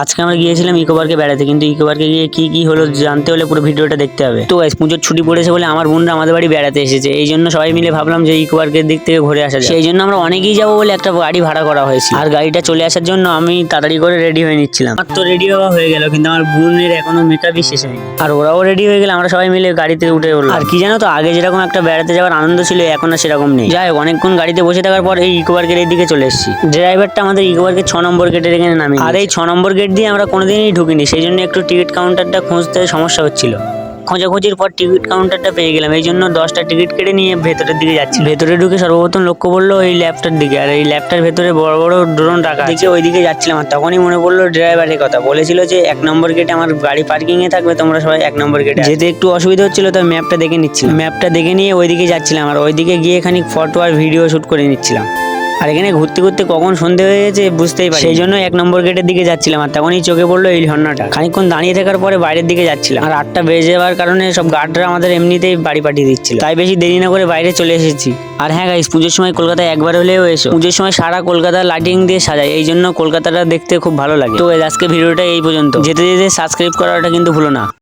আজকে আমরা গিয়েছিলাম ইকো পার্কে বেড়াতে, কিন্তু ইকো পার্কে গিয়ে কি হলো জানতে হলে পুরো ভিডিওটা দেখতে হবে। তো গাইস, পুজোর ছুটি পড়েছে বলে আমার বোনরা আমাদের বাড়ি বেড়াতে এসেছে, এই জন্য সবাই মিলে ভাবলাম যে ইকো পার্কের দিক থেকে ঘুরে আসা যায়। সেই জন্য আমরা অনেকেই যাবো বলে একটা গাড়ি ভাড়া করা হয়েছে, আর গাড়িটা চলে আসার জন্য আমি তাড়াতাড়ি করে রেডি হয়ে নিচ্ছিলাম। আমার তো রেডি হওয়া হয়ে গেল, কিন্তু আমার বোনের এখনো মেকআপই শেষ হয়নি, আর ওরাও রেডি হয়ে গেলে আমরা সবাই মিলে গাড়িতে উঠে উঠলাম। আর কি জানো তো, আগে যেরকম একটা বেড়াতে যাওয়ার আনন্দ ছিল এখন আর সেরকম নেই। যাই হোক, অনেকক্ষণ গাড়িতে বসে থাকার পর এই ইকো পার্কের এইদিকে চলে এসেছি। ড্রাইভারটা আমাদের ইকো পার্কের 6 নম্বর গেটের এখানে নামিয়ে, আর এই 6 নম্বর গেট দিয়ে আমরা কোনোদিনই ঢুকিনি, সেই জন্য একটু টিকিট কাউন্টারটা খুঁজতে সমস্যা হচ্ছিল। খোঁজাখুঁজির পর টিকিট কাউন্টারটা পেয়ে গেলাম, এই জন্য 10টা টিকিট কেটে নিয়ে ভেতরের দিকে যাচ্ছি। ভেতরে ঢুকে সর্বপ্রথম লক্ষ্য পড়লো এই ল্যাবটার দিকে, আর এই ল্যাবটার ভেতরে বড় বড় ড্রোন রাখা দিকে ওইদিকে যাচ্ছিলাম। আর তখনই মনে পড়লো ড্রাইভারের কথা, বলেছিল যে 1 নম্বর গেটে আমার গাড়ি পার্কিং এ থাকবে, তোমরা সবাই 1 নম্বর গেটে। যেতে একটু অসুবিধা হচ্ছিল, তো ম্যাপটা দেখে নিচ্ছিলাম। ম্যাপটা দেখে নিয়ে ওইদিকে যাচ্ছিলাম, আর ওইদিকে গিয়ে খানিক ফটো আর ভিডিও শুট করে নিচ্ছিলাম। আর এখানে ঘুরতে ঘুরতে কখন সন্ধে হয়ে গেছে বুঝতেই পারি, সেই জন্য 1 নম্বর গেটের দিকে যাচ্ছিলাম। আর তখনই চোখে পড়লো এই ঝর্ণাটা। খানিকক্ষণ দাঁড়িয়ে থাকার পরে বাইরের দিকে যাচ্ছিলাম, আর 8টা বেজে যাওয়ার কারণে সব গার্ডরা আমাদের এমনিতেই বাড়ি পাঠিয়ে দিচ্ছিল, তাই বেশি দেরি না করে বাইরে চলে এসেছি। আর হ্যাঁ গাইস, পুজোর সময় কলকাতায় একবার হলেও এসো। পুজোর সময় সারা কলকাতা লাইটিং দিয়ে সাজায়, এই জন্য কলকাতাটা দেখতে খুব ভালো লাগে। তো আজকে ভিডিওটা এই পর্যন্ত। যেতে যেতে সাবস্ক্রাইব করাটা কিন্তু ভুলো না।